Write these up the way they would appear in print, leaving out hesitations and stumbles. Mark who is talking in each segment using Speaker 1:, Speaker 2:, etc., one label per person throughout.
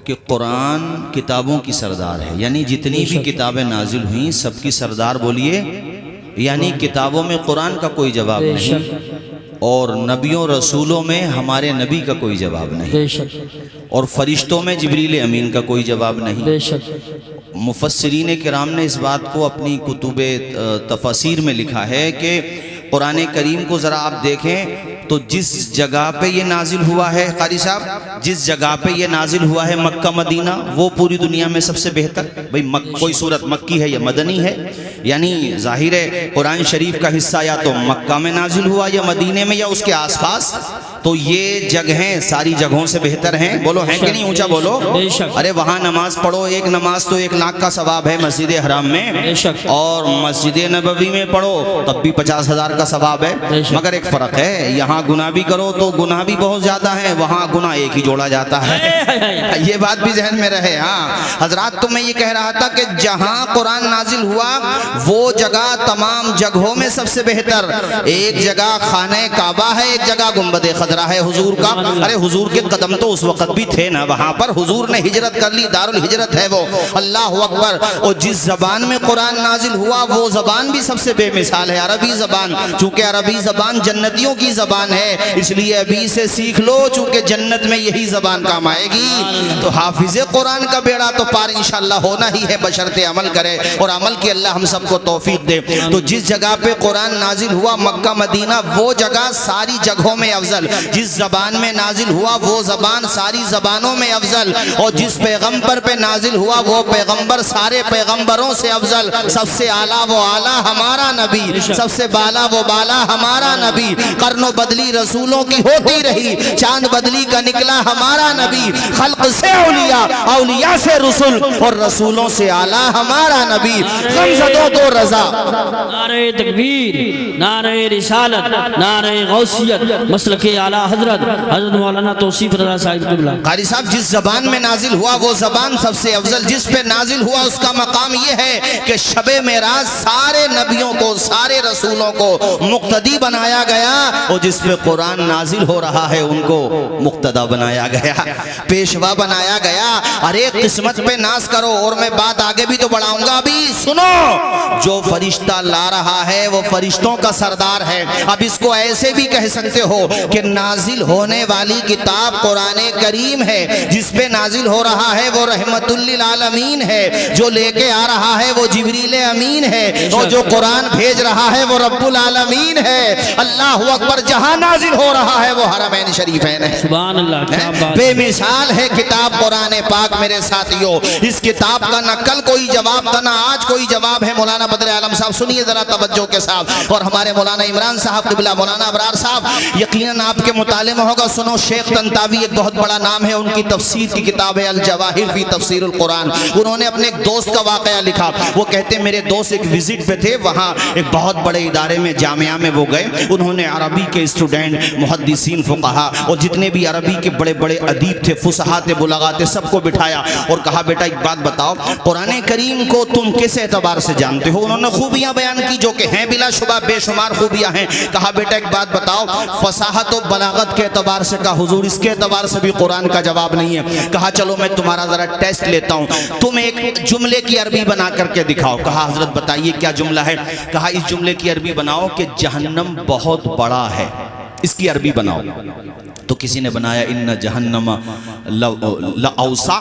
Speaker 1: کہ قرآن کتابوں کی سردار ہے، یعنی جتنی بھی کتابیں نازل ہوئیں سب کی سردار بولیے، یعنی کتابوں میں قرآن کا کوئی جواب نہیں، اور نبیوں رسولوں میں ہمارے نبی کا کوئی جواب نہیں، اور فرشتوں میں جبریل امین کا کوئی جواب نہیں۔ مفسرین کرام نے اس بات کو اپنی کتب تفاسیر میں لکھا ہے کہ قرآن کریم کو ذرا آپ دیکھیں تو جس جگہ پہ یہ نازل ہوا ہے قاری صاحب، جس جگہ پہ یہ نازل ہوا ہے مکہ مدینہ، وہ پوری دنیا میں سب سے بہتر، بھئی کوئی صورت مکی ہے یا مدنی ہے، یعنی ظاہر ہے قرآن شریف کا حصہ یا تو مکہ میں نازل ہوا یا مدینے میں یا اس کے آس پاس، تو یہ جگہیں ساری جگہوں سے بہتر ہیں، بولو ہیں کہ نہیں، اونچا بولو۔ ارے وہاں نماز پڑھو، ایک نماز تو 1 لاکھ کا ثواب ہے مسجد حرام میں، اور مسجد نبوی میں پڑھو تب بھی 50,000 کا ثواب ہے، مگر ایک فرق ہے، یہاں گناہ بھی کرو تو گناہ بھی بہت زیادہ ہے، وہاں گناہ ایک ہی جوڑا جاتا ہے، یہ بات بھی ذہن میں رہے۔ ہاں حضرات، تو میں یہ کہہ رہا تھا کہ جہاں قرآن نازل ہوا وہ جگہ تمام جگہوں میں سب سے بہتر، ایک جگہ خانہ کعبہ ہے، ایک جگہ گنبد خضرا ہے حضور کا، ارے حضور کے قدم تو اس وقت بھی تھے نا وہاں پر، حضور نے ہجرت کر لی، دار الہجرت ہے وہ، اللہ اکبر۔ اور جس زبان میں قرآن نازل ہوا وہ زبان بھی سب سے بے مثال ہے، عربی زبان، چونکہ عربی زبان جنتیوں کی زبان ہے، اس لیے ابھی سے سیکھ لو، چونکہ جنت میں یہی زبان کام آئے گی۔ تو حافظ قرآن کا بیڑا تو پار انشاءاللہ ہونا ہی ہے، بشرطے عمل کرے، اور عمل کی اللہ ہم سب کو توفیق دے۔ تو جس جگہ پہ قرآن نازل ہوا مکہ مدینہ، وہ جگہ ساری جگہوں میں افضل، جس زبان میں نازل ہوا وہ زبان ساری زبانوں میں افضل، اور جس پیغمبر پہ نازل ہوا وہ پیغمبر سارے پیغمبروں سے افضل، سب سے اعلیٰ وہ اعلیٰ ہمارا نبی، سب سے بالا وہ بالا ہمارا نبی، قرن و بدلی رسولوں کی ہوتی رہی، چاند بدلی کا نکلا ہمارا نبی، خلق سے اولیاء، اولیاء سے رسول، اور رسولوں سے اعلیٰ ہمارا نبی، غمزدوں کو رضا۔
Speaker 2: نعرہ تکبیر، نعرہ رسالت، نعرہ غوثیت، مسلک اعلیٰ حضرت مولانا توصیف رضا صاحب قبلہ۔
Speaker 1: قاری صاحب، جس زبان میں نازل ہوا وہ زبان سب سے افضل، جس پہ نازل ہوا اس کا مقام یہ ہے کہ شب معراج سارے نبیوں کو، سارے رسولوں کو مقتدی بنایا گیا، اور جس پہ قرآن نازل ہو رہا ہے ان کو مقتدی بنایا گیا، پیشوا بنایا گیا۔ ہر ایک قسمت پہ ناز کرو، اور میں بات آگے بھی تو بڑھاؤں گا، ابھی سنو، جو فرشتہ لا رہا ہے وہ فرشتوں کا سردار ہے۔ اب اس کو ایسے بھی کہہ سکتے ہو کہ نازل ہونے والی کتاب قرآن کریم ہے، جس پہ نازل ہو رہا ہے وہ رحمت للعالمین ہے، جو لے کے آ رہا ہے وہ جبریل امین ہے، اور جو قرآن بھیج رہا ہے وہ رب العالمین ہے۔ اللہ اکبر، جہاں نازل ہو رہا ہے وہ حرمین شریفین ہے،
Speaker 2: سبحان اللہ،
Speaker 1: بے مثال ہے کتاب قرآن پاک۔ میرے ساتھیوں، اس کتاب کا نہ کل کوئی جواب تھا نہ آج کوئی جواب ہے۔ مولانا بدر عالم صاحب سنیے ذرا توجہ کے ساتھ، اور ہمارے مولانا عمران صاحب قبلہ، مولانا ابرار صاحب، یقیناً آپ کے مطالعے میں ہوگا، سنو، شیخ طنطاوی ایک بہت بڑا نام ہے، ان کی تفسیر کی کتاب ہے الجواہر فی تفسیر القرآن۔ انہوں نے اپنے ایک دوست کا واقعہ لکھا، وہ کہتے ہیں میرے دوست ایک وزٹ پہ تھے، وہاں ایک بہت بڑے ادارے میں، جامعہ میں وہ گئے، انہوں نے عربی کے اسٹوڈنٹ، محدثین، فقہا، اور جتنے بھی عربی کے بڑے بڑے ادیب تھے، فصحاء تھے، بلغاء تھے، سب کو بٹھایا اور کہا بیٹا ایک بات بتاؤ، قرآن کریم کو تم کس اعتبار سے جانتے ہو؟ انہوں نے خوبیاں بیان کی جو کہ ہیں بلا شبہ بے شمار خوبیاں ہیں۔ کہا بیٹا ایک بات بتاؤ، فصاحت و بلاغت کے اعتبار سے، کہا حضور اس کے اعتبار سے بھی قرآن کا جواب نہیں ہے۔ کہا چلو میں تمہارا ذرا ٹیسٹ لیتا ہوں، تم ایک جملے کی عربی بنا کر کے دکھاؤ۔ کہا حضرت بتائیے کیا جملہ ہے؟ کہا اس جملے کی عربی بناؤ کہ جہنم بہت بڑا ہے، اس کی عربی بناؤ۔ تو کسی نے بنایا ان جہنم لأوسع،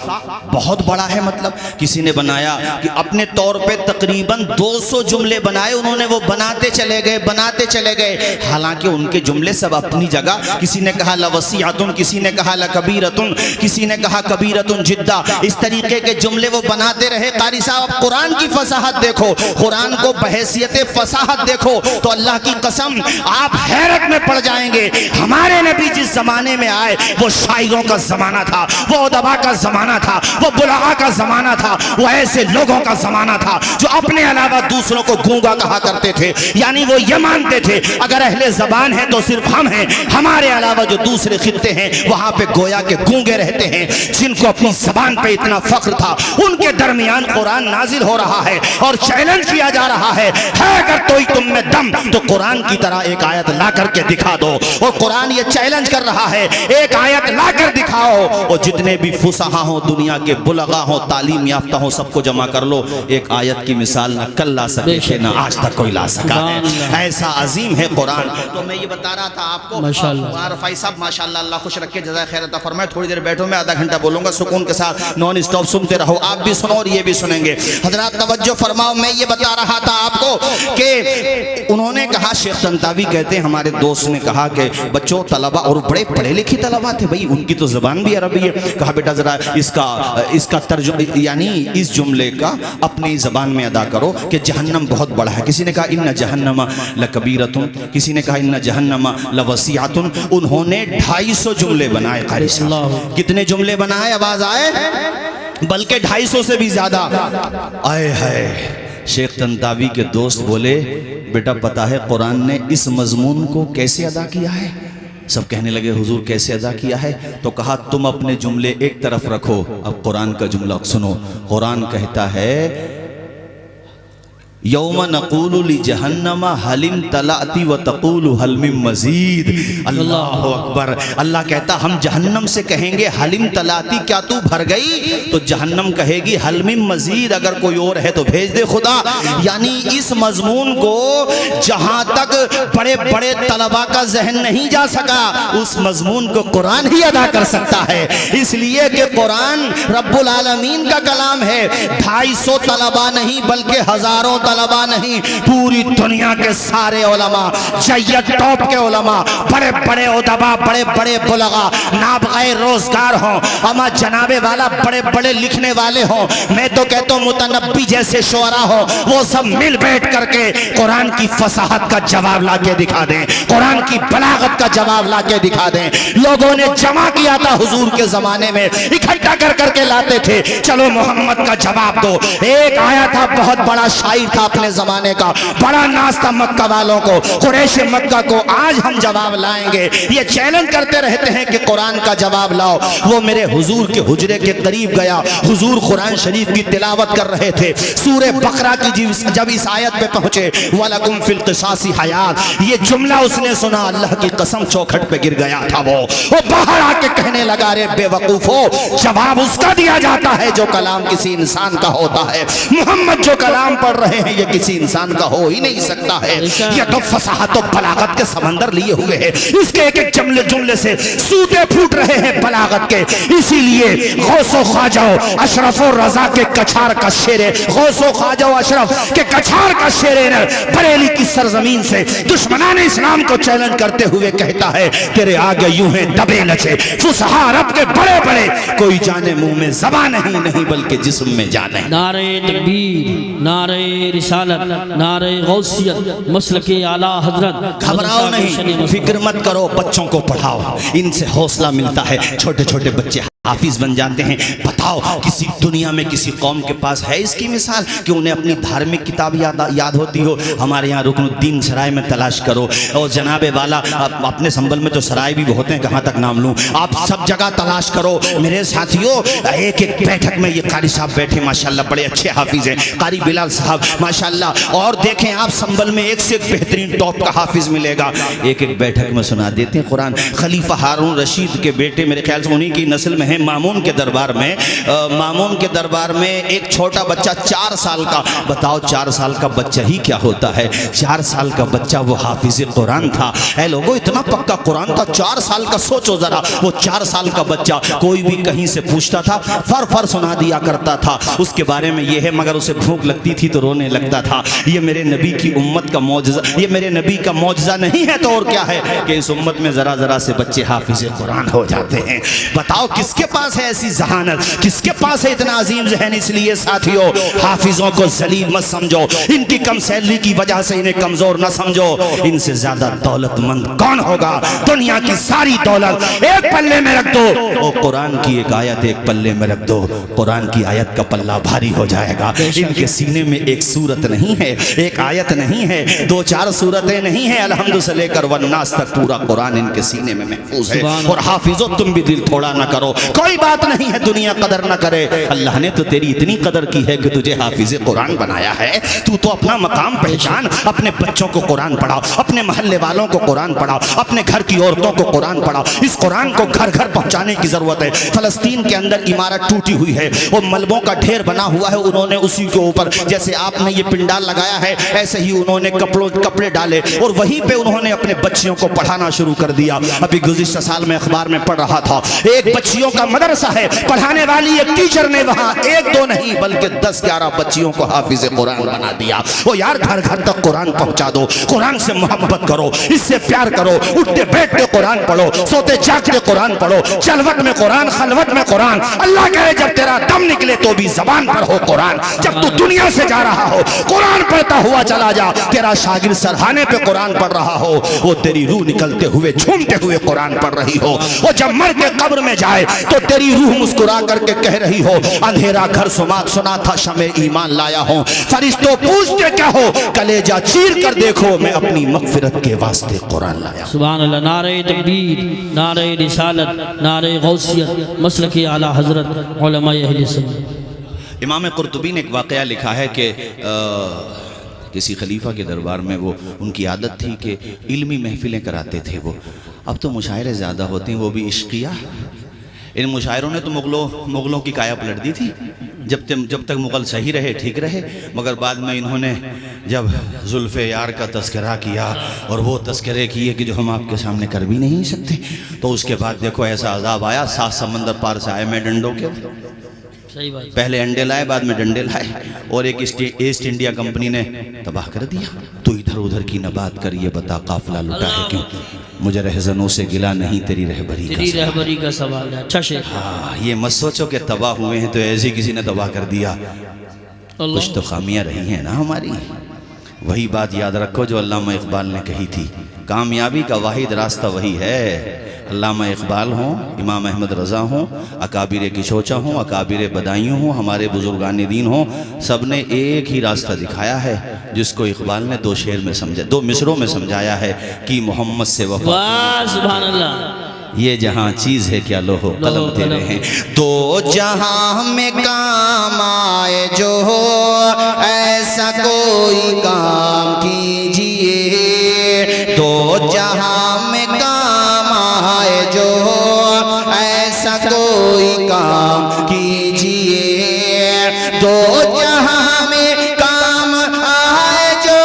Speaker 1: بہت بڑا ہے مطلب۔ کسی نے بنایا کہ اپنے طور پہ تقریباً 200 جملے بنائے، انہوں نے وہ بناتے چلے گئے، حالانکہ ان کے جملے سب اپنی جگہ۔ کسی نے کہا لوسیعۃ، کسی نے کہا لکبیرۃ، کسی نے کہا کبیرۃ جدا، اس طریقے کے جملے وہ بناتے رہے۔ قاری صاحب قرآن کی فصاحت دیکھو، قرآن کو بحیثیت فصاحت دیکھو تو اللہ کی قسم آپ حیرت میں پڑ جائیں گے۔ ہمارے نبی جس زمانے میں آئے وہ شاعروں کا زمانہ تھا، وہ ادبا کا زمانہ تھا، وہ بلغاء کا زمانہ تھا، وہ ایسے لوگوں کا زمانہ تھا جو اپنے علاوہ دوسروں کو گونگا کہا کرتے تھے، یعنی وہ یہ مانتے تھے اگر اہل زبان ہے تو صرف ہم ہیں، ہمارے علاوہ جو دوسرے خطے ہیں وہاں پہ گویا کے گونگے رہتے ہیں۔ جن کو اپنی زبان پہ اتنا فخر تھا ان کے درمیان قرآن نازل ہو رہا ہے اور چیلنج کیا جا رہا ہے اگر کوئی تم میں دم تو قرآن کی طرح ایک آیت لا کر کے دکھا دو۔ اور قرآن یہ چیلنج کر رہا ہے ایک آیت لا کر دکھاؤ، اور جتنے بھی فصحا ہوں دنیا کے بلغا ہوں تعلیم یافتہ ہوں سب کو جمع کر لو، ایک آیت کی مثال نہ کل لا سکے تھے نہ آج تک کوئی لا سکا ہے، ایسا عظیم ہے قرآن۔ تو میں یہ بتا رہا تھا آپ کو، رفائی صاحب ماشاءاللہ اللہ خوش رکھے جزائے خیر عطا فرمائے، تھوڑی دیر بیٹھو میں آدھا گھنٹہ بولوں گا سکون کے ساتھ، نون اسٹاپ سنتے رہو، آپ بھی سنو اور یہ بھی سنیں گے۔ حضرات توجہ فرماؤ، میں یہ بتا رہا تھا آپ کو کہ انہوں نے کہا، شیخ طنطاوی کہتے ہیں ہمارے دوست نے کہا کہ بچوں طلبہ اور بڑے پڑھے لکھے طلبہ تھے بھائی، ان کی تو زبان بھی عربی ہے، کہا بیٹا ذرا اس کا ترجمہ یعنی اس جملے کا اپنی زبان میں ادا کرو کہ جہنم بہت بڑا ہے۔ کسی نے کہا ان جہنم لکبیرۃ، کسی نے کہا ان جہنم لوسیعۃ۔ انہوں نے 250 جملے بنائے قاری صاحب، کتنے جملے بنائے آواز آئے؟ بلکہ 250 سے بھی زیادہ۔ آئے ہائے، شیخ طنطاوی کے دوست بولے بیٹا پتہ ہے قرآن نے اس مضمون کو کیسے ادا کیا ہے؟ سب کہنے لگے حضور کیسے ادا کیا ہے؟ تو کہا تم اپنے جملے ایک طرف رکھو، اب قرآن کا جملہ سنو۔ قرآن کہتا ہے یوم نقول لجہنم حل امتلأت وتقول حل من مزید۔ اللہ اکبر، اللہ کہتا ہم جہنم سے کہیں گے حل امتلأت، کیا تو بھر گئی؟ تو جہنم کہے گی حل من مزید، اگر کوئی اور ہے تو بھیج دے خدا۔ یعنی اس مضمون کو جہاں تک بڑے بڑے طلباء کا ذہن نہیں جا سکا، اس مضمون کو قرآن ہی ادا کر سکتا ہے، اس لیے کہ قرآن رب العالمین کا کلام ہے۔ 250 طلباء نہیں بلکہ ہزاروں طلباء نہیں، پوری دنیا کے سارے علماء، جید ٹاپ کے علماء، بڑے بڑے ادبا، بڑے بڑے بلغا، نابغہ روزگار ہوں، اما جناب والا بڑے بڑے لکھنے والے ہوں، میں تو کہتا ہوں متنبی جیسے شعراء ہوں، وہ سب مل بیٹھ کر کے قرآن کی فصاحت کا جواب لا کے دکھا دیں، قرآن کی بلاغت کا جواب لا کے دکھا دیں۔ لوگوں نے جمع کیا تھا حضور کے زمانے میں، اکٹھا کر کر کے لاتے تھے، چلو محمد کا جواب دو۔ ایک آیا تھا بہت بڑا شاعر تھا اپنے زمانے کا، بڑا ناز تھا مکہ والوں کو، قریش مکہ کو، آج ہم جواب لائیں گے، یہ چیلنج کرتے رہتے ہیں کہ قرآن کا جواب لاؤ۔ وہ میرے حضور کے حجرے کے قریب گیا، حضور قرآن شریف کی تلاوت کر رہے تھے، سورہ بقرہ کی جب اس آیت پہ پہنچے وَلَكُمْ فِي الْقِصَاصِ حَيَاةٌ، یہ جملہ اس نے سنا، اللہ کی قسم چوکھٹ پہ گر گیا تھا۔ وہ باہر آ کے کہنے لگا رے بے وقوفو، جواب اس کا دیا جاتا ہے جو کلام کسی انسان کا ہوتا ہے، محمد جو کلام پڑھ رہے ہیں یہ کسی انسان کا ہو ہی نہیں سکتا ہے، یہ تو فصاحت و بلاغت کے سمندر لیے ہوئے ہیں، اس کے ایک ایک جملے سے سوتے پھوٹ رہے ہیں بلاغت کے۔ اسی لیے غوث و خواجہ اشرف و رضا کے کچھار کا شعر، غوث و خواجہ اشرف کے کچھار کا شعر بریلی کی سرزمین سے دشمنان اسلام کو چیلنج کرتے ہوئے کہتا ہے تیرے آگے یوں ہیں دبے لچے فصحا عرب کے بڑے بڑے، کوئی جانے منہ میں زبان نہیں بلکہ جسم میں جانے۔
Speaker 2: نعرہ تکبیر، نعرہ رسالت، نعرہ غوثیت، مسلک اعلیٰ حضرت۔
Speaker 1: گھبراؤ نہیں، فکر مت کرو، بچوں کو پڑھاؤ، ان سے حوصلہ ملتا ہے، چھوٹے چھوٹے بچے حافظ بن جاتے ہیں۔ بتاؤ کسی دنیا میں کسی قوم کے پاس ہے اس کی مثال کہ انہیں اپنی دھارمک کتاب یاد ہوتی ہو؟ ہمارے یہاں رکن الدین سرائے میں تلاش کرو، اور جناب والا اپنے سنبل میں تو سرائے بھی ہوتے ہیں، کہاں تک نام لوں، آپ سب جگہ تلاش کرو میرے ساتھیوں۔ ایک ایک بیٹھک میں یہ قاری صاحب بیٹھے ماشاءاللہ، بڑے اچھے حافظ ہیں، قاری بلال صاحب ماشاءاللہ، اور دیکھیں آپ سنبل میں ایک سے ایک بہترین ٹاپ کا حافظ ملے گا، ایک ایک بیٹھک میں سنا دیتے ہیں قرآن۔ خلیفہ ہارون رشید کے بیٹے میرے خیال سے انہی کی نسل میں مامون کے دربار میں ایک چھوٹا بچہ 4 سال کا، بتاؤ 4 سال کا بچہ ہی کیا ہوتا ہے، 4 سال کا بچہ وہ حافظ قرآن تھا۔ اے لوگوں اتنا پکا قرآن تھا، 4 سال کا، سوچو ذرا، وہ 4 سال کا بچہ کوئی بھی کہیں سے پوچھتا تھا فر سنا دیا کرتا تھا، اس کے بارے میں یہ ہے، مگر اسے بھوک لگتی تھی تو رونے لگتا تھا۔ یہ میرے نبی کی امت کا معجزہ، یہ میرے نبی کا معجزہ نہیں ہے تو اور کیا ہے کہ اس امت میں ذرا سے بچے حافظ قرآن ہو جاتے ہیں۔ بتاؤ کس کے پاس ہے ایسی ذہانت، کس کے پاس ہے اتنا عظیم ذہن؟ اس لیے ساتھیوں حافظوں کو ذلیل مت سمجھو، ان کی کم سیلری کی وجہ سے انہیں کمزور نہ سمجھو، ان سے زیادہ دولت مند کون ہوگا؟ دنیا کی ساری دولت ایک پلے میں رکھ دو، اور قرآن کی ایک آیت ایک پلے میں رکھ دو، قرآن کی آیت کا پلہ بھاری ہو جائے گا۔ ان کے سینے میں ایک سورت نہیں ہے، ایک آیت نہیں ہے، 2-4 سورتیں نہیں ہیں، الحمد سے لے کر والناس تک پورا قرآن ان کے سینے میں محفوظ ہے۔ اور حافظوں تم بھی دل تھوڑا نہ کرو، کوئی بات نہیں ہے دنیا قدر نہ کرے، اللہ نے تو تیری اتنی قدر کی ہے کہ تجھے حافظ قرآن بنایا ہے، تو اپنا مقام پہچان، اپنے بچوں کو قرآن پڑھاؤ، اپنے محلے والوں کو قرآن پڑھاؤ، اپنے گھر کی عورتوں کو قرآن پڑھاؤ، اس قرآن کو گھر گھر پہنچانے کی ضرورت ہے۔ فلسطین کے اندر عمارت ٹوٹی ہوئی ہے، وہ ملبوں کا ڈھیر بنا ہوا ہے، انہوں نے اسی کے اوپر جیسے آپ نے یہ پنڈال لگایا ہے ایسے ہی انہوں نے کپڑے ڈالے اور وہیں پہ انہوں نے اپنے بچیوں کو پڑھانا شروع کر دیا۔ ابھی گزشتہ سال میں اخبار میں پڑھ رہا تھا، ایک بچیوں کا مدرسہ ہے، پڑھانے والی ایک ٹیچر نے وہاں ایک دو نہیں بلکہ 10-11 بچیوں کو حافظ قرآن بنا دیا۔ وہ یار گھر گھر تک قرآن پہنچا دو، قرآن سے محبت کرو، اس سے پیار کرو، اٹھتے بیٹھتے قرآن پڑھو، سوتے جاگتے قرآن پڑھو، چلوت میں قرآن، خلوت میں قرآن۔ اللہ کہے جب تیرا دم نکلے تو بھی زبان پر ہو قرآن، جب تو دنیا سے جا رہا ہو قرآن پڑھتا ہوا چلا جا، تیرا شاگرد سرہانے پہ قرآن پڑھ رہا ہو، وہ تیری روح نکلتے ہوئے جھومتے ہوئے قرآن پڑھ رہی ہو، وہ جب مر کے قبر میں جائے تو تیری روح مسکرا کر کے کہہ رہی ہو اندھیرا گھر سنا تھا شمع ایمان لایا ہوں، فرشتوں پوچھتے کیا ہو کلیجہ چیر کر دیکھو میں اپنی مغفرت کے واسطے قرآن لایا ہوں۔
Speaker 2: سبحان اللہ، نعرہ تکبیر، نعرہ رسالت، نعرہ غوثیت، مسلک اعلی حضرت علماء اہل سنت۔
Speaker 1: امام قرطبی نے ایک واقعہ لکھا ہے کہ کسی خلیفہ کے دربار میں وہ ان کی عادت تھی کہ علمی محفلیں کراتے تھے وہ، اب تو مشاعرے زیادہ ہوتے ہیں وہ بھی عشقیہ۔ ان مشاعروں نے تو مغلوں کی کایا پلٹ دی تھی، جب تک مغل صحیح رہے ٹھیک رہے، مگر بعد میں انہوں نے جب زلف یار کا تذکرہ کیا اور وہ تذکرے کیے کہ جو ہم آپ کے سامنے کر بھی نہیں سکتے، تو اس کے بعد دیکھو ایسا عذاب آیا، 7 سمندر پار سے آئے میں ڈنڈوں کے، پہلے انڈے لائے بعد میں ڈنڈے لائے، اور ایک ایسٹ انڈیا کمپنی نے تباہ کر دیا۔ تو ادھر ادھر کی نہ بات کر، یہ بتا قافلہ لٹا ہے کیوں؟ مجھے رہزنوں سے گلا نہیں تیری رہبری
Speaker 2: کا سوال ہے۔ اچھا شیخ،
Speaker 1: یہ مت سوچو کہ تباہ ہوئے ہیں تو ایسے کسی نے تباہ کر دیا، کچھ تو خامیاں رہی ہیں نا ہماری۔ وہی بات یاد رکھو جو علامہ اقبال نے کہی تھی، کامیابی کا واحد راستہ وہی ہے۔ علامہ اقبال ہوں، امام احمد رضا ہوں، اکابر کشوچا ہوں، اکابر بدائیوں ہوں، ہمارے بزرگان دین ہوں، سب نے ایک ہی راستہ دکھایا ہے جس کو اقبال نے 2 شعر میں سمجھا، 2 مصروں میں سمجھایا ہے کہ محمد سے وفا۔
Speaker 2: واہ سبحان اللہ،
Speaker 1: یہ جہاں چیز ہے کیا لوہو قلم تیرے ہیں، تو جہاں میں کام آئے جو ہو ایسا کوئی کام کیجئے، تو جہاں میں کام آئے جو ہو ایسا کوئی کام کیجئے، تو جہاں میں کام آئے جو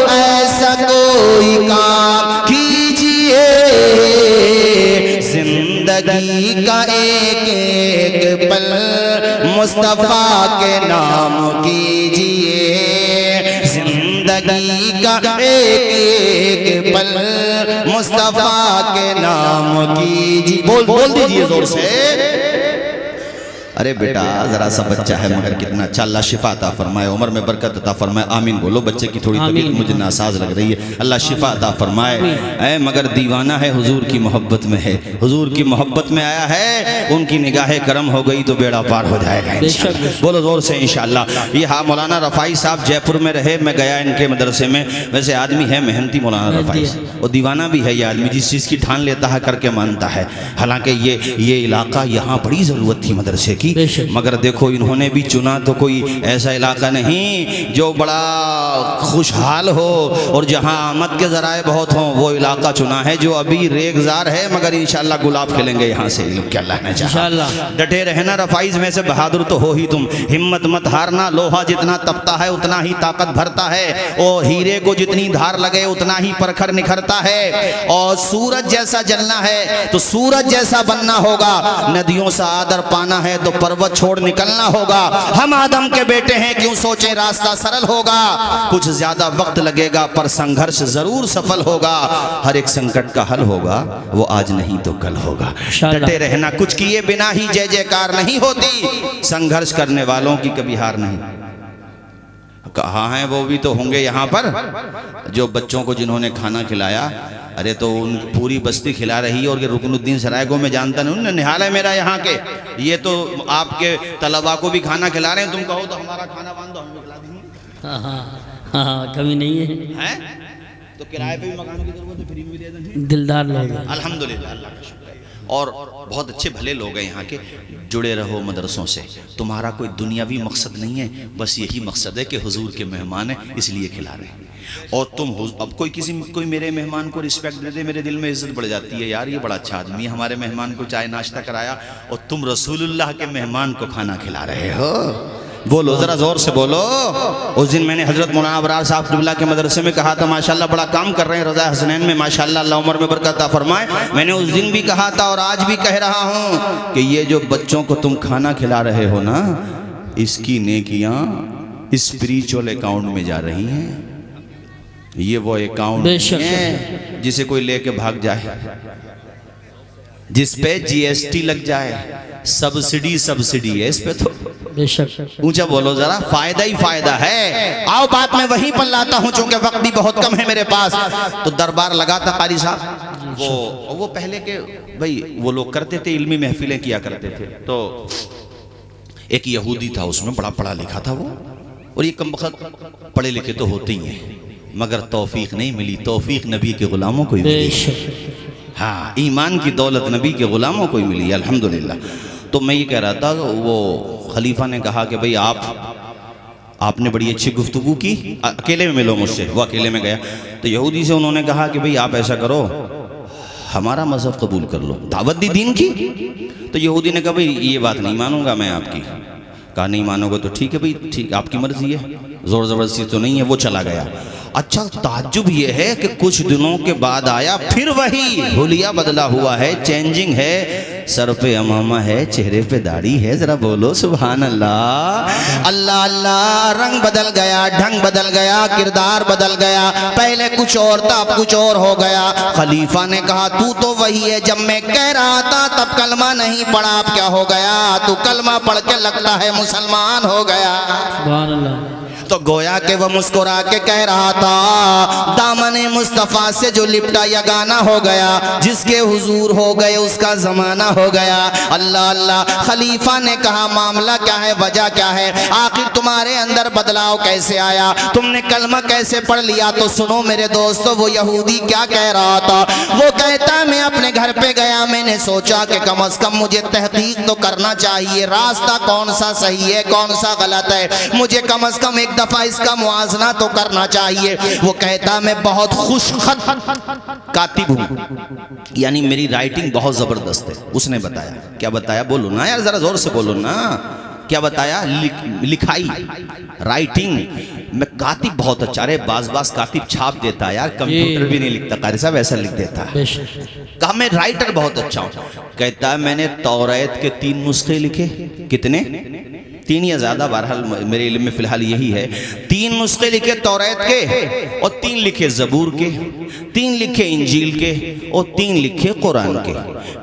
Speaker 1: ایسا کوئی کام کیجئے، زندگی کا ایک ایک پل مصطفیٰ کے نام کیجئے، زندگی کا ایک ایک پل مصطفیٰ کے نام کیجئے۔ بول دیجئے زور سے، ارے بیٹا ذرا سا بچہ ہے مگر کتنا اچھا، اللہ شفا عطا فرمائے، عمر میں برکت عطا فرمائے، آمین بولو۔ بچے کی تھوڑی طبیعت مجھے ناساز لگ رہی ہے، اللہ شفا عطا فرمائے، اے مگر دیوانہ ہے حضور کی محبت میں ہے، حضور کی محبت میں آیا ہے، ان کی نگاہ کرم ہو گئی تو بیڑا پار ہو جائے گا انشاءاللہ۔ بولو زور سے انشاءاللہ۔ یہ ہاں مولانا رفائی صاحب جے پور میں رہے، میں گیا ان کے مدرسے میں، ویسے آدمی ہے محنتی مولانا رفائی، اور دیوانہ بھی ہے یہ آدمی، جس چیز کی ٹھان لیتا ہے کر کے مانتا ہے، حالانکہ یہ علاقہ یہاں بڑی ضرورت تھی مدرسے کی، مگر دیکھو انہوں نے بھی چنا تو کوئی ایسا علاقہ نہیں جو بڑا خوشحال ہو اور جہاں آمد کے ذرائع بہت ہوں، وہ علاقہ چنا ہے جو ابھی ریگزار ہے، مگر انشاءاللہ گلاب کھلیں گے یہاں سے علم کے اللہ نے چاہا۔ ڈٹے رہنا رفائیز میں سے بہادر تو ہو ہی تم، ہمت مت ہارنا، لوہا جتنا تپتا ہے اتنا ہی طاقت بھرتا ہے، اور ہیرے کو جتنی دھار لگے اتنا ہی پرکھر نکھرتا ہے، اور سورج جیسا جلنا ہے تو سورج جیسا بننا ہوگا، ندیوں سے آدر پانا ہے تو پروت چھوڑ نکلنا ہوگا۔ ہم آدم کے بیٹے ہیں کیوں سوچیں راستہ سرل ہوگا، کچھ زیادہ وقت لگے گا پر سنگھرش ضرور سفل ہوگا، ہر ایک سنکٹ کا حل ہوگا وہ آج نہیں تو کل ہوگا۔ ڈٹے رہنا، کچھ کیے بنا ہی جے جے کار نہیں ہوتی، سنگھرش کرنے والوں کی کبھی ہار نہیں۔ کہاں ہیں وہ بھی تو ہوں گے یہاں پر جو بچوں کو جنہوں نے کھانا کھلایا، ارے تو ان پوری بستی کھلا رہی ہے، اور رکن الدین سرائے کو میں جانتا نہیں، انہوں نے نہال ہے میرا یہاں کے، یہ تو آپ کے طلباء کو بھی کھانا کھلا رہے ہیں، تم کہو تو ہمارا کھانا باندھو ہم بھی کھلا دیں گے۔
Speaker 2: ہاں کمی نہیں ہے،
Speaker 1: تو کرائے پہ بھی مکانوں کی ضرورت ہے، فری میں بھی دے دیں،
Speaker 2: دلدار لوگ ہیں
Speaker 1: الحمدللہ، اللہ کا شکر ہے۔ اور بہت اچھے بھلے لوگ ہیں یہاں کے، جڑے رہو مدرسوں سے، تمہارا کوئی دنیاوی مقصد نہیں ہے، بس یہی مقصد ہے کہ حضور کے مہمان ہیں اس لیے کھلا رہے ہیں۔ اور تم اب کوئی میرے مہمان کو رسپیکٹ دے دے، میرے دل میں عزت بڑھ جاتی ہے، یار یہ بڑا اچھا آدمی ہے، ہمارے مہمان کو چائے ناشتہ کرایا، اور تم رسول اللہ کے مہمان کو کھانا کھلا رہے ہو۔ بولو ذرا زور سے بولو۔ اس دن میں نے حضرت مولانا ابرار صاحب قبلہ کے مدرسے میں کہا تھا ماشاءاللہ بڑا کام کر رہے ہیں رضا حسنین میں، ماشاءاللہ اللہ عمر میں برکت عطا فرمائے۔ میں نے اس دن بھی کہا تھا اور آج بھی کہہ رہا ہوں کہ یہ جو بچوں کو تم کھانا کھلا رہے ہو نا، اس کی نیکیاں اسپریچول اکاؤنٹ میں جا رہی ہیں۔ یہ وہ اکاؤنٹ نہیں ہے جسے کوئی لے کے بھاگ جائے، جس پہ جی ایس ٹی لگ جائے، سبسڈی ہے اس پہ، تو
Speaker 2: بے شک
Speaker 1: اونچا بولو ذرا، فائدہ ہی فائدہ ہے۔ آؤ بات میں وہیں پر لاتا ہوں، چونکہ وقت بھی بہت کم ہے میرے پاس۔ تو دربار لگا تھا قاری صاحب، وہ پہلے کے بھائی وہ لوگ کرتے تھے، علمی محفلیں کیا کرتے تھے، تو ایک یہودی تھا، اس میں بڑا پڑھا لکھا تھا وہ، اور یہ کم وقت پڑھے لکھے تو ہوتے ہی ہیں، مگر توفیق نہیں ملی، توفیق نبی کے غلاموں کو ہی
Speaker 2: بے
Speaker 1: ملی۔
Speaker 2: شک
Speaker 1: ہاں، ایمان کی دولت نبی کے غلاموں کو ہی ملی، الحمدللہ۔ تو میں یہ کہہ رہا تھا، وہ خلیفہ نے کہا کہ بھئی آپ نے بڑی اچھی گفتگو کی، اکیلے میں ملو مجھ سے۔ وہ اکیلے میں گیا تو یہودی سے انہوں نے کہا کہ بھئی آپ ایسا کرو، ہمارا مذہب قبول کر لو، دعوت دی دین کی۔ تو یہودی نے کہا بھئی یہ بات نہیں مانوں گا میں آپ کی۔ کہا نہیں مانو گے تو ٹھیک ہے بھئی، ٹھیک آپ کی مرضی ہے، زور زبردستی تو نہیں ہے۔ وہ چلا گیا۔ اچھا تعجب یہ ہے کہ کچھ دنوں کے بعد آیا، پھر وہی حلیہ بدلا ہوا ہے، چینجنگ ہے، سر پہ امامہ ہے، چہرے پہ داڑھی ہے، ذرا بولو سبحان اللہ۔ اللہ اللہ، رنگ بدل گیا، ڈھنگ بدل گیا، کردار بدل گیا، پہلے کچھ اور تھا اب کچھ اور ہو گیا۔ خلیفہ نے کہا تو وہی ہے، جب میں کہہ رہا تھا تب کلمہ نہیں پڑھا، اب کیا ہو گیا؟ تو کلمہ پڑھ کے لگتا ہے مسلمان ہو گیا۔
Speaker 2: سبحان اللہ۔
Speaker 1: تو گویا کہ وہ مسکرا کے کہہ رہا تھا، دامن مصطفیٰ سے جو لپٹا یگانہ ہو گیا، جس کے حضور ہو گئے اس کا زمانہ ہو گیا۔ اللہ اللہ۔ خلیفہ نے کہا معاملہ کیا ہے، وجہ کیا ہے، آخر تمہارے اندر بدلاؤ کیسے آیا، تم نے کلمہ کیسے پڑھ لیا؟ تو سنو میرے دوستو، وہ یہودی کیا کہہ رہا تھا؟ وہ کہتا میں اپنے گھر پہ گیا، میں نے سوچا کہ کم از کم مجھے تحقیق تو کرنا چاہیے، راستہ کون سا صحیح ہے کون سا غلط ہے، مجھے کم از کم ایک دفعہ اس کا موازنہ تو کرنا چاہیے۔ وہ کہتا میں بہت خوش خط کاتب ہوں، یعنی میری رائٹنگ بہت زبردست ہے۔ اس نے بتایا، کیا بتایا؟ بولو نا یار ذرا زور سے بولو نا، کیا بتایا؟ لکھائی، رائٹنگ میں کاتب بہت اچھا رہے، بعض کاتب چھاپ دیتا ہے یار، کمپیوٹر بھی نہیں لکھتا، قاری صاحب ایسا لکھ دیتا ہے۔ کہا میں رائٹر بہت اچھا ہوں۔ کہتا ہے میں نے توریت کے 3 نسخے لکھے۔ کتنے؟ 3 یا زیادہ، بہرحال میرے علم میں فی الحال یہی ہے۔ 3 نسخے لکھے توریت کے، اور 3 لکھے زبور کے، 3 لکھے انجیل کے، اور 3 لکھے قرآن کے۔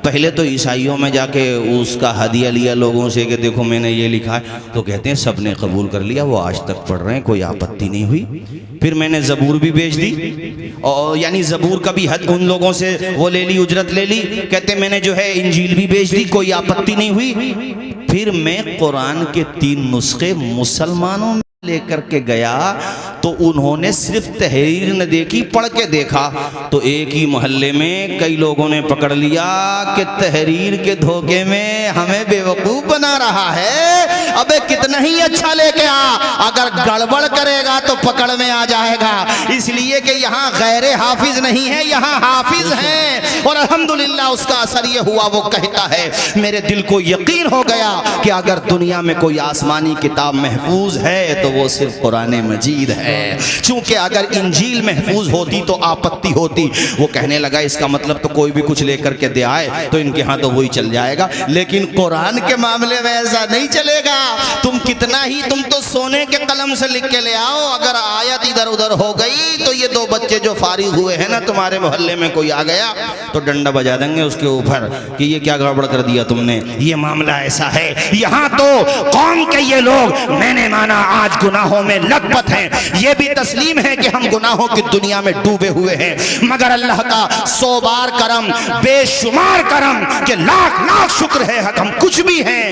Speaker 1: پہلے تو عیسائیوں میں جا کے اس کا ہدیہ لیا لوگوں سے کہ دیکھو میں نے یہ لکھا ہے، تو کہتے ہیں سب نے قبول کر لیا، وہ آج تک پڑھ رہے ہیں، کوئی آپتی نہیں ہوئی۔ پھر میں نے زبور بھی بیچ دی، اور یعنی زبور کا بھی حد ان لوگوں سے وہ لے لی، اجرت لے لی، کہتے میں نے جو ہے انجیل بھی بیچ دی، کوئی آپتی نہیں ہوئی۔ پھر میں قرآن کے 3 نسخے مسلمانوں میں لے کر کے گیا، تو انہوں نے صرف تحریر نہ دیکھی، پڑھ کے دیکھا، تو ایک ہی محلے میں کئی لوگوں نے پکڑ لیا کہ تحریر کے دھوکے میں ہمیں بیوقوف بنا رہا ہے۔ ابے کتنا ہی اچھا لے کے اگر گڑبڑ کرے گا تو پکڑ میں آ جائے گا، اس لیے کہ یہاں غیر حافظ نہیں ہے، یہاں حافظ ہیں، اور الحمدللہ اس کا اثر یہ ہوا، وہ کہتا ہے میرے دل کو یقین ہو گیا کہ اگر دنیا میں کوئی آسمانی کتاب محفوظ ہے تو وہ صرف قرآن مجید ہے، چونکہ اگر انجیل محفوظ ہوتی تو آپتی ہوتی۔ وہ کہنے لگا اس کا مطلب تو کوئی بھی کچھ لے کر کے دے آئے تو ان کے ہاں تو وہی چل جائے گا، لیکن قرآن کے معاملے میں ایسا نہیں چلے گا۔ تم کتنا ہی، تم تو سونے کے قلم سے لکھ کے لے آؤ، اگر آیت ادھر ادھر ہو گئی تو یہ 2 بچے جو فارغ ہوئے ہیں نا تمہارے محلے میں، کوئی آ گیا تو ڈنڈا بجا دیں گے اس کے اوپر کہ یہ کیا گڑبڑ کر دیا تم نے، یہ معاملہ ایسا ہے۔ یہاں تو قوم کے یہ لوگ میں نے مانا آج گناہوں میں لت پت ہیں، یہ بھی تسلیم ہے کہ ہم گناہوں کی دنیا میں ڈوبے ہوئے ہیں، مگر اللہ کا 100 بار کرم، بے شمار کرم، کہ لاکھ لاکھ شکر ہے ہم کچھ بھی ہیں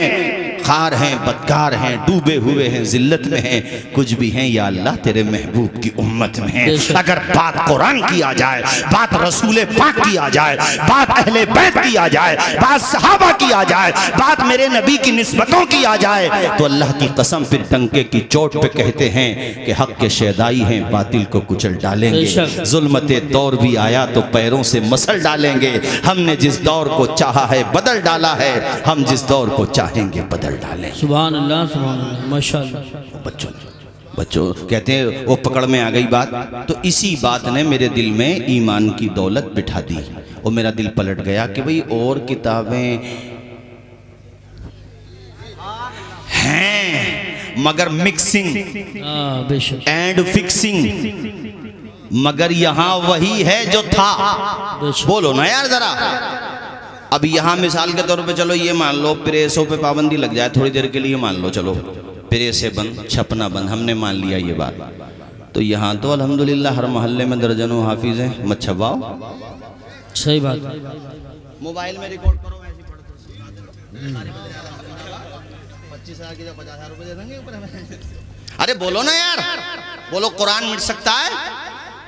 Speaker 1: خار ہیں، بدکار ہیں، ڈوبے ہوئے ہیں، ذلت میں ہیں، کچھ بھی ہیں یا اللہ تیرے محبوب کی امت میں ہیں۔ اگر بات قرآن کی آ جائے، بات رسول پاک کی آ جائے، بات اہل بیت کی آ جائے، بات صحابہ کی آ جائے، بات میرے نبی کی نسبتوں کی آ جائے، تو اللہ کی قسم پھر ٹنکے کی چوٹ پہ کہتے ہیں کہ حق کے شیدائی ہیں، باطل کو کچل ڈالیں گے، ظلمت دور بھی آیا تو پیروں سے مسل ڈالیں گے، ہم نے جس دور کو چاہا ہے بدل ڈالا ہے، ہم جس دور کو چاہیں گے بدل ڈالیں گے۔
Speaker 2: سبحان اللہ، سبحان اللہ، ماشاءاللہ۔
Speaker 1: بچوں کہتے ہیں وہ پکڑ میں آ گئی بات، تو اسی بات نے میرے دل میں ایمان کی دولت بٹھا دی، اور میرا دل پلٹ گیا کہ بھئی اور کتابیں ہیں مگر مکسنگ
Speaker 2: بے شک
Speaker 1: اینڈ فکسنگ، مگر یہاں وہی ہے جو تھا۔ بولو نا یار ذرا، اب یہاں مثال کے طور پہ چلو یہ مان لو پریسوں پہ پابندی لگ جائے تھوڑی دیر کے لیے، مان لو چلو پریسیں بند، چھپنا بند، ہم نے مان لیا یہ بات، تو یہاں تو الحمدللہ ہر محلے میں درجنوں حافظ ہیں، مت چھپاؤ۔
Speaker 2: صحیح بات۔
Speaker 1: موبائل میں ریکارڈ کرو، ایسی پڑھو، 25,000 کی 50,000 روپے دے دیں گے اوپر ہمیں۔ ارے بولو نا یار، بولو قرآن مٹ سکتا ہے؟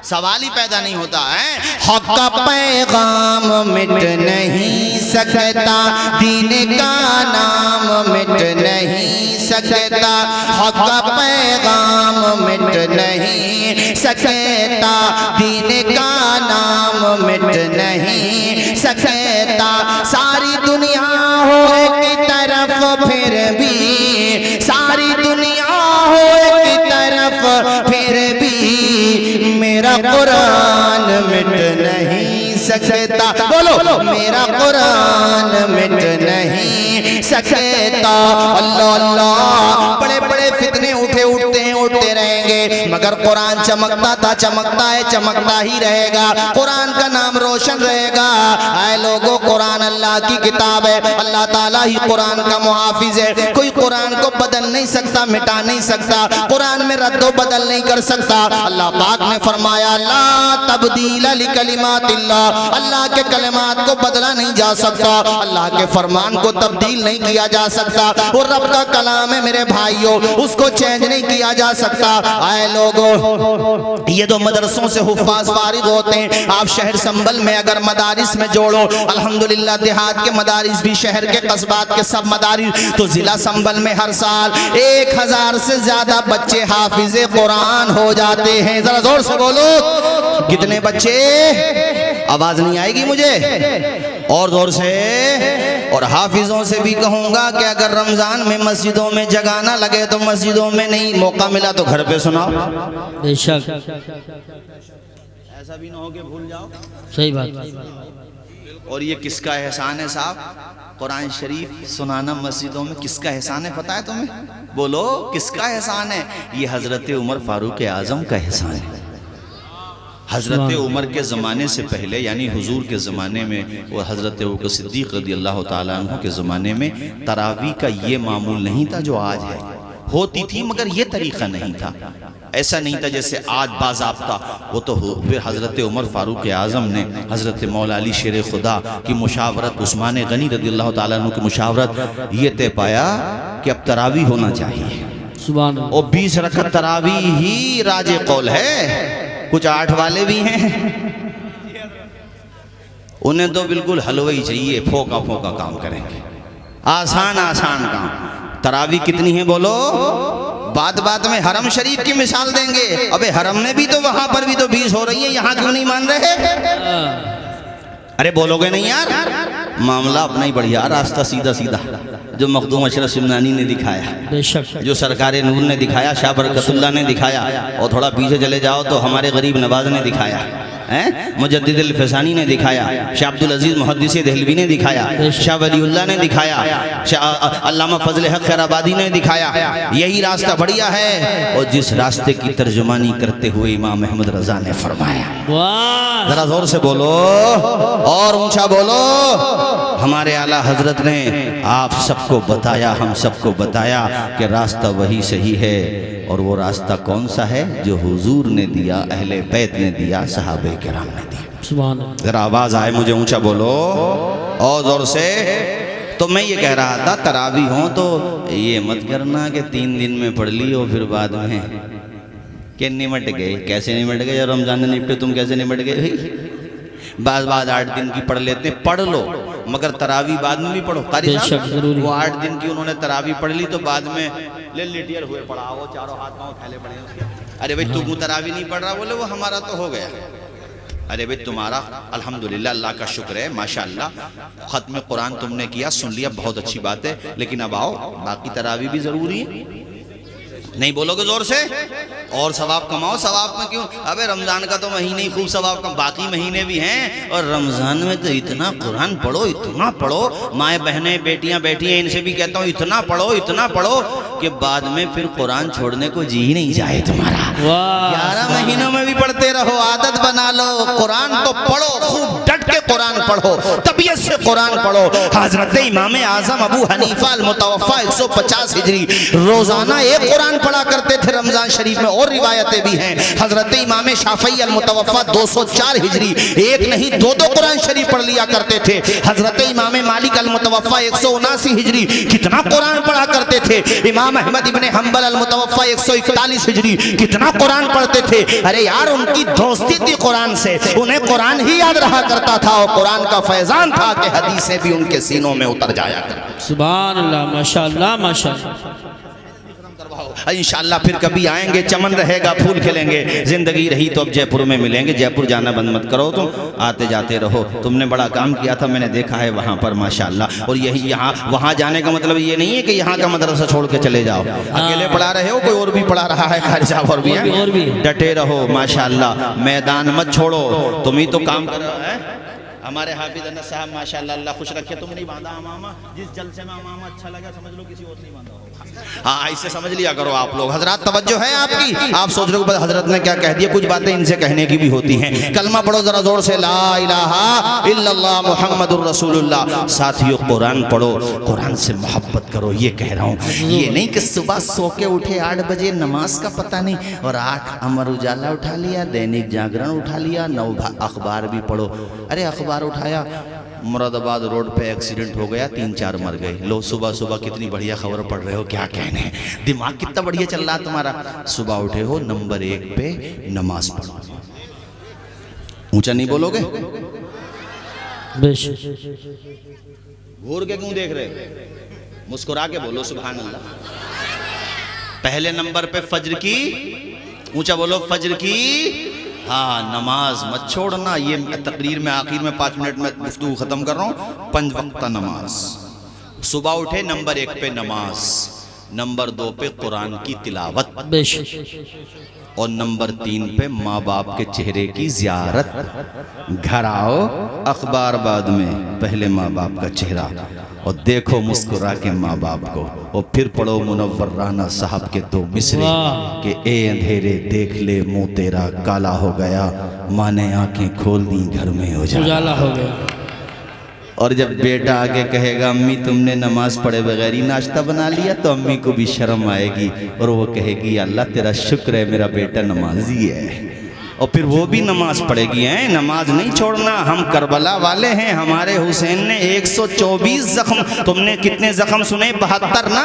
Speaker 1: سوال ہی پیدا نہیں ہوتا ہے۔ حق کا پیغام مٹ نہیں سکتا، دین کا نام مٹ نہیں سکتا، حق کا پیغام مٹ نہیں سکتا، دین کا نام مٹ نہیں سکتا، ساری دنیا ہو ایک طرف پھر بھی، ساری دنیا ہو ایک طرف پھر بھی میرا قرآن مٹ نہیں سکتا، بولو میرا قرآن مٹ نہیں سکتا۔ اللہ اللہ، بڑے بڑے فتنے اٹھتے ہیں، اٹھتے رہیں گے، مگر قرآن چمکتا تھا، چمکتا ہے، چمکتا ہی رہے گا، قرآن کا نام روشن رہے گا۔ اے لوگو، قرآن اللہ کی کتاب ہے، اللہ تعالیٰ ہی قرآن کا محافظ ہے، کوئی قرآن کو بدل نہیں سکتا، مٹا نہیں سکتا، قرآن میں رد و بدل نہیں کر سکتا۔ اللہ پاک نے فرمایا لا تبدیل لکلمات اللہ، اللہ کے کلمات کو بدلا نہیں جا سکتا، اللہ کے فرمان کو تبدیل نہیں کیا جا سکتا، وہ رب کا کلام ہے میرے بھائیوں، اس کو چینج نہیں کیا جا سکتا۔ آئے لوگوں، یہ دو مدرسوں سے حفاظ فارغ ہوتے ہیں، آپ شہر سنبل میں اگر مدارس میں جوڑو، الحمدللہ دیہات کے مدارس بھی، شہر کے قصبات کے سب مدارس، تو ضلع سنبل میں ہر سال 1000 سے زیادہ بچے حافظ قرآن ہو جاتے ہیں۔ ذرا زور سے بولو، کتنے بچے؟ آواز نہیں آئے گی مجھے، اور زور سے۔ اور حافظوں سے بھی کہوں گا کہ اگر رمضان میں مسجدوں میں جگہ نہ لگے تو مسجدوں میں نہیں، موقع ملا تو گھر پہ سناؤ۔
Speaker 2: بے شک،
Speaker 1: ایسا بھی نہ ہو کہ بھول جاؤ۔
Speaker 2: صحیح بات۔
Speaker 1: اور یہ کس کا احسان ہے صاحب؟ قرآن شریف سنانا مسجدوں میں کس کا احسان ہے پتہ ہے تمہیں؟ بولو کس کا احسان ہے؟ یہ حضرت عمر فاروق اعظم کا احسان ہے۔ حضرت عمر کے زمانے سے پہلے، یعنی حضور کے زمانے میں، وہ حضرت ابوبکر صدیق رضی اللہ تعالیٰ عنہ کے زمانے میں تراویح کا یہ معمول نہیں تھا جو آج ہے، ہوتی تھی مگر یہ طریقہ نہیں تھا، ایسا نہیں تھا جیسے آج باضابطہ۔ وہ تو پھر حضرت عمر فاروق اعظم نے حضرت مولا علی شیر خدا کی مشاورت، عثمان غنی رضی اللہ تعالیٰ عنہ کی مشاورت، یہ طے پایا کہ اب تراویح ہونا چاہیے،
Speaker 2: سبحان اللہ۔
Speaker 1: اور 20 رکعت تراویح ہی راج قول ہے، کچھ 8 والے بھی ہیں، انہیں تو بالکل حلوہ ہی چاہیے، پھوکا پھوکا کام کریں گے، آسان آسان کام۔ تراویح کتنی ہیں بولو؟ بات بات میں حرم شریف کی مثال دیں گے، ابے حرم میں بھی تو وہاں پر بھی تو 20 ہو رہی ہے، یہاں کیوں نہیں مان رہے؟ ارے بولو گے نہیں یار؟ معاملہ اپنا ہی بڑھیا، راستہ سیدھا سیدھا جو مخدوم اشرف شمنانی نے دکھایا،
Speaker 2: بے شک،
Speaker 1: جو سرکار نور نے دکھایا، شاہ برکت اللہ نے دکھایا، اور تھوڑا پیچھے چلے جاؤ تو ہمارے غریب نواز نے دکھایا، مجدد الفسانی نے دکھایا، شاہ عبدالعزیز محدث دہلوی نے دکھایا، شاہ ولی اللہ نے دکھایا، شاہ علامہ فضل حق خیر آبادی نے دکھایا، یہی راستہ بڑھیا ہے، اور جس راستے کی ترجمانی کرتے ہوئے امام احمد رضا نے فرمایا۔
Speaker 2: واہ،
Speaker 1: ذرا زور سے بولو اور اونچا بولو، ہمارے اعلیٰ حضرت نے آپ سب کو بتایا، ہم سب کو بتایا کہ راستہ وہی صحیح ہے، اور وہ راستہ کون سا ہے؟ جو حضور نے دیا، اہل بیت نے دیا، صحابہ کرام نے دیا۔
Speaker 2: سبحان اللہ۔
Speaker 1: ذرا آواز آئے مجھے، اونچا بولو اور زور سے۔ تو میں یہ کہہ رہا تھا تراوی ہوں تو یہ مت کرنا کہ 3 دن میں پڑھ لی اور پھر بعد میں کہ نمٹ گئے. کیسے نمٹ گئے؟ جب رمضان نے نپٹے تم کیسے نمٹ گئے بھائی؟ بعض 8 دن کی پڑھ لیتے ہیں, پڑھ لو مگر تراوی بعد میں بھی پڑھو. قاری صاحب وہ 8 دن کی انہوں نے تراوی پڑھ لی تو بعد میں لیٹیر ہوئے پڑھا, وہ چاروں ہاتھ پاؤں پھیلے پڑے ہیں اس کے. ارے بھائی تو تراوی نہیں پڑھ رہا, بولے وہ ہمارا تو ہو گیا. ارے بھئی تمہارا الحمدللہ اللہ کا شکر ہے, ماشاءاللہ ختم قرآن تم نے کیا, سن لیا, بہت اچھی بات ہے, لیکن اب آؤ باقی تراوی بھی ضروری ہے. نہیں بولو گے زور سے؟ اور ثواب کماؤ. ثواب میں کیوں؟ ابے رمضان کا تو مہینے ہی خوب ثواب کم, باقی مہینے بھی ہیں, اور رمضان میں تو اتنا قرآن پڑھو, اتنا پڑھو. مائیں بہنیں بیٹیاں بیٹھی ہیں, ان سے بھی کہتا ہوں اتنا پڑھو, اتنا پڑھو کہ بعد میں پھر قرآن چھوڑنے کو جی نہیں جائے تمہارا. 11 مہینوں میں بھی پڑھتے رہو, عادت بنا لو. قرآن تو پڑھو, خوب ڈٹ کے قرآن پڑھو, طبیعت سے قرآن پڑھو. حضرت امام اعظم ابو حنیفہ المتوفی 150 ہجری روزانہ ایک قرآن پڑھا کرتے تھے رمضان شریف میں, اور روایتیں بھی ہیں. حضرت امام شافعی المتوفی 204 ہجری ایک نہیں 2 قرآن شریف پڑھ لیا کرتے تھے. حضرت امام مالک المتوفی 179 ہجری کتنا قرآن پڑھا کرتے تھے. امام احمد ابن حنبل المتوفی 141 ہجری کتنا قرآن پڑھتے تھے. ارے یار ان کی دوستی تھی قرآن سے, انہیں قرآن ہی یاد رہا کرتا تھا, اور قرآن کا فیضان تھا کہ حدیثیں بھی ان کے سینوں میں اتر جایا کرتی.
Speaker 2: سبحان اللہ, ماشاءاللہ ماشاءاللہ.
Speaker 1: انشاءاللہ پھر کبھی آئیں گے, چمن رہے گا, پھول کھلیں گے, زندگی رہی تو اب جے پور میں ملیں گے. جے پور جانا بند مت کرو, تم آتے جاتے رہو. تم نے بڑا کام کیا تھا, میں نے دیکھا ہے وہاں پر ماشاءاللہ. اور یہی یہاں وہاں جانے کا مطلب یہ نہیں ہے کہ یہاں کا مدرسہ چھوڑ کے چلے جاؤ. اکیلے پڑھا رہے ہو, کوئی اور بھی پڑھا رہا ہے, قاری صاحب اور بھی ہیں, ڈٹے رہو ماشاءاللہ, میدان مت چھوڑو. تم ہی تو کام کر رہے ہیں. ہمارے حافظ انس صاحب ماشاءاللہ اللہ خوش رکھے, تم نہیں باندھا امامہ, جس جلسے میں امامہ اچھا لگا سمجھ لو کسی اور نہیں باندھا ہوگا. ہاں ایسے سمجھ لیا کرو آپ لوگ. حضرات توجہ ہے آپ کی, آپ سوچ رہے ہو حضرت نے کیا کہہ دیا, کچھ باتیں ان سے کہنے کی بھی ہوتی ہیں. کلمہ پڑھو ذرا زور سے, لا الہ الا اللہ محمد الرسول اللہ. ساتھیو قرآن پڑھو, قرآن سے محبت کرو. یہ کہہ رہا ہوں, یہ نہیں کہ صبح سو کے اٹھے 8 بجے, نماز کا پتہ نہیں, اور 8 امر اجالا اٹھا لیا, دینک جاگرن اٹھا لیا, 9 اخبار بھی پڑھو. ارے اخبار اٹھایا, مراد آباد روڈ پہ ایکسیڈنٹ ہو گیا, 3-4 مر گئے. لو صبح صبح کتنی بڑھیا خبر پڑھ رہے ہو, کیا کہنے, دماغ کتنا بڑھیا چل رہا تمہارا. صبح اٹھے ہو, نمبر 1 پہ نماز پڑھو. اونچا نہیں بولو گے؟ گھور کے کیوں دیکھ رہے, مسکرا کے بولو سبحان اللہ. پہلے نمبر پہ فجر کی, اونچا بولو, فجر کی ہاں نماز مت چھوڑنا. یہ تقریر میں آخر میں 5 منٹ میں گفتگو ختم کر رہا ہوں. 5 وقتہ نماز, صبح اٹھے نمبر 1 پہ نماز, نمبر 2 پہ قرآن کی تلاوت, اور نمبر 3 پہ ماں باپ کے چہرے کی زیارت. گھر آؤ, اخبار بعد میں, پہلے ماں باپ کا چہرہ, اور دیکھو مسکرا کے ماں باپ کو, اور پھر پڑھو منور رانا صاحب کے 2 مصرے کہ اے اندھیرے دیکھ لے منہ تیرا کالا ہو گیا, ماں نے آنکھیں کھول دی گھر میں اجالا ہو گیا. اور جب بیٹا آگے کہے گا امی تم نے نماز پڑھے بغیر ہی ناشتہ بنا لیا, تو امی کو بھی شرم آئے گی, اور وہ کہے گی اللہ تیرا شکر ہے میرا بیٹا نمازی ہے. اور پھر وہ بھی نماز پڑھے گی. نماز نہیں چھوڑنا. ہم کربلا والے ہیں, ہمارے حسین نے 124 زخم, تم نے کتنے زخم سنے, 72 نا,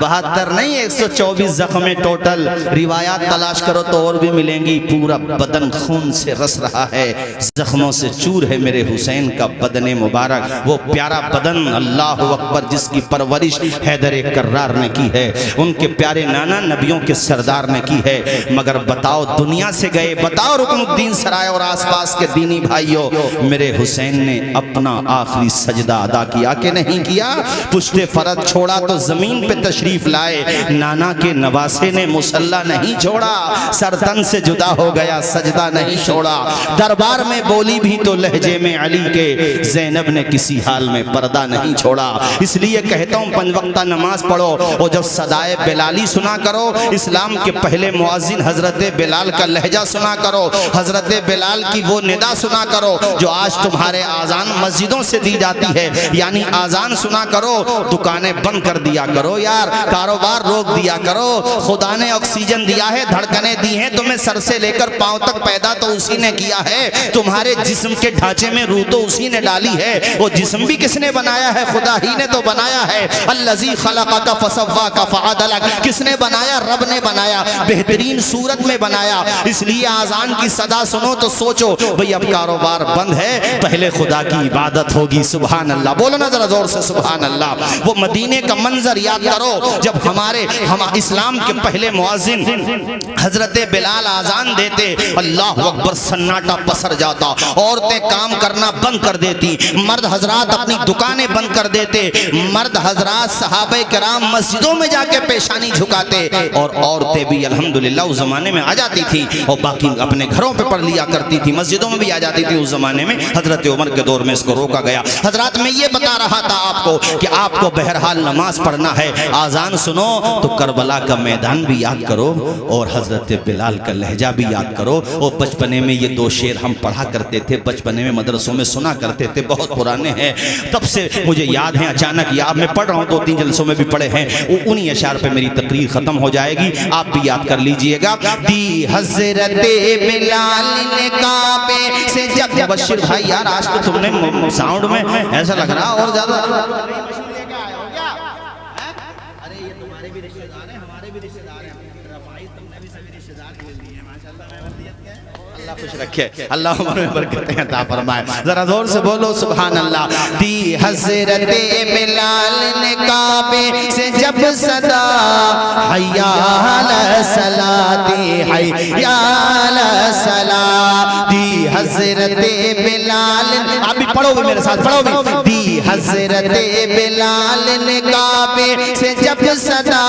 Speaker 1: 72 نہیں 124 زخم ٹوٹل. روایات تلاش کرو تو اور بھی ملیں گی. پورا بدن خون سے رس رہا ہے, زخموں سے چور ہے میرے حسین کا بدن مبارک. وہ پیارا بدن, اللہ اکبر, جس کی پرورش حیدر کرار نے کی ہے, ان کے پیارے نانا نبیوں کے سردار نے کی ہے. مگر بتاؤ دنیا سے گئے, بتاؤ رکن الدین سرائے اور آس پاس کے دینی بھائیوں, میرے حسین نے اپنا آخری سجدہ ادا کیا کہ نہیں کیا؟ پشت فرض چھوڑا تو زمین پہ تشریف لائے, نانا کے نواسے نے مصلی نہیں چھوڑا, سرتن سے جدا ہو گیا سجدہ نہیں چھوڑا. دربار میں بولی بھی تو لہجے میں علی کے, زینب نے کسی حال میں پردہ نہیں چھوڑا. اس لیے کہتا ہوں 5 وقتہ نماز پڑھو, اور جب صدائے بلالی سنا کرو, اسلام کے پہلے مؤذن حضرت بلال کا لہجہ سنا کرو, کرو، حضرت بلال کی وہ ندا سنا کرو جو آج تمہارے آذان مسجدوں سے دی جاتی ہے، یعنی آذان سنا کرو، دکانیں بند کر دیا کرو یار، کاروبار روک دیا کرو، خدا نے آکسیجن دیا ہے، دھڑکنیں دی ہیں تمہیں، سر سے لے کر پاؤں تک پیدا تو اسی نے کیا ہے، تمہارے جسم کے ڈھانچے میں روح تو اسی نے ڈالی ہے، وہ جسم بھی کس نے بنایا ہے؟ خدا ہی نے تو بنایا ہے۔ الذی خلقک فسواک فعدلک، کس نے بنایا؟ رب نے بنایا، بہترین صورت میں بنایا۔ اس لیے آذان کی صدا سنو تو سوچو بھئی اب کاروبار بند ہے، پہلے خدا کی عبادت ہوگی۔ سبحان اللہ، بولو نا ذرا زور سے سبحان اللہ۔ وہ مدینے کا منظر یاد کرو جب ہم اسلام کے پہلے مؤذن حضرت بلال آذان دیتے، اللہ اکبر، سناٹا پسر جاتا، عورتیں کام کرنا بند کر دیتی، مرد حضرات اپنی دکانیں بند کر دیتے، مرد حضرات صحابہ کرام مسجدوں میں جا کے پیشانی جھکاتے، اور عورتیں بھی الحمدللہ اس زمانے میں آ جاتی تھی اور باقی اپنے گھروں پہ پڑھ لیا کرتی تھی، مسجدوں میں بھی آ جاتی تھی اس زمانے میں۔ حضرت عمر کے دور میں اس کو روکا گیا۔ حضرات میں یہ بتا رہا تھا آپ کو کہ آپ کو بہرحال نماز پڑھنا ہے، آذان سنو تو کربلا کا میدان بھی یاد کرو اور حضرت بلال کا لہجہ بھی یاد کرو۔ اور بچپنے میں یہ دو شعر ہم پڑھا کرتے تھے، بچپنے میں مدرسوں میں سنا کرتے تھے، بہت پرانے ہیں، تب سے مجھے یاد ہیں، اچانک یاد میں پڑھ رہا ہوں، 2-3 جلسوں میں بھی پڑھے ہیں، انہی اشعار پہ میری تقریر ختم ہو جائے گی، آپ بھی یاد کر لیجئے گا۔ دی حضرت بلال نے کعبے سے جب، مبشر بھائی یار آج تو تم نے ساؤنڈ میں ایسا لگ رہا اور زیادہ، ارے یہ تمہارے بھی رشتہ دار ہیں، ہمارے بھی رشتہ دار ہیں، رفائی تم نے بھی سبھی رشتہ دار کھیل دیے ہیں، ماشاءاللہ، اللہ خوش رکھے، اللہ عمر میں برکتیں عطا فرمائے، ذرا زور سے بولو سبحان اللہ۔ دی حضرت بلال نے کعبے سے جب صدا، حی علی الصلاۃ، حی علی الصلاۃ، دی حضرت بلال، آپ بھی پڑھو بھی میرے ساتھ، پڑھو بھی، دی حضرت بلال نے کعبے سے جب صدا،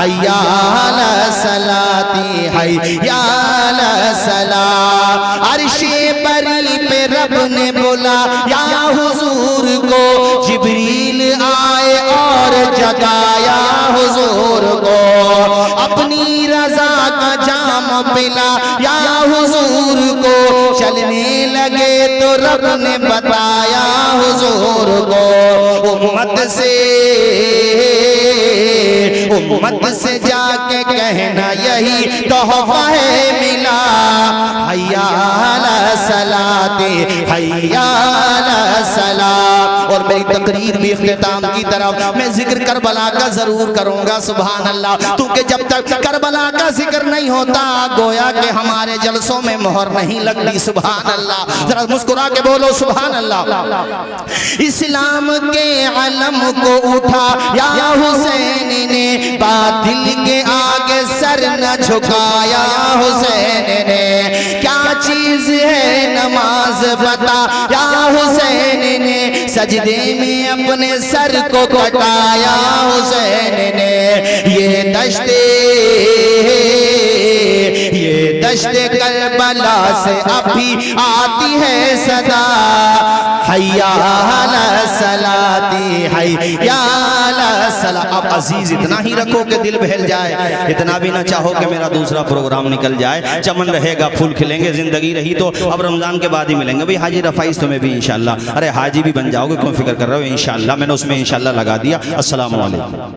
Speaker 1: حی علی الصلاۃ، حی علی الصلاۃ، عرش بری پہ رب نے بولا یا حضور کو، جبریل آئے اور جگایا حضور کو، اپنی رضا کا جام پلا یا حضور کو، چلنے لگے تو رب نے بتایا حضور کو، امت سے جا کے کہنا یہی تحفہ ہے ملا، حی علی الصلاۃ، حی علی الصلاۃ۔ اور میری تقریر بھی اختتام کی طرف میں ذکر کربلا کا ضرور کروں گا، سبحان اللہ، کیونکہ جب تک کربلا کا ذکر نہیں ہوتا گویا کہ ہمارے جلسوں میں مہر نہیں لگتی، سبحان اللہ، ذرا مسکرا کے بولو سبحان اللہ۔ اسلام کے علم کو اٹھا یا حسین نے، باطل کے آگے سر نہ جھکایا حسین نے، کیا چیز ہے نماز بتا یا حسین نے، سجدے میں اپنے سر کو کٹایا حسین نے، یہ دشت کربلا سے ابھی آتی ہے صدا، حی علی الصلاۃ، حی علی الصلاۃ۔ اب عزیز اتنا ہی رکھو کہ دل بہل جائے، اتنا بھی نہ چاہو کہ میرا دوسرا پروگرام نکل جائے، چمن رہے گا پھول کھلیں گے، زندگی رہی تو اب رمضان کے بعد ہی ملیں گے بھئی، حاجی رفائز تمہیں بھی انشاءاللہ، ارے حاجی بھی بن جاؤ گے، کیوں فکر کر رہے ہو، انشاءاللہ میں نے اس میں انشاءاللہ لگا دیا۔ السلام علیکم۔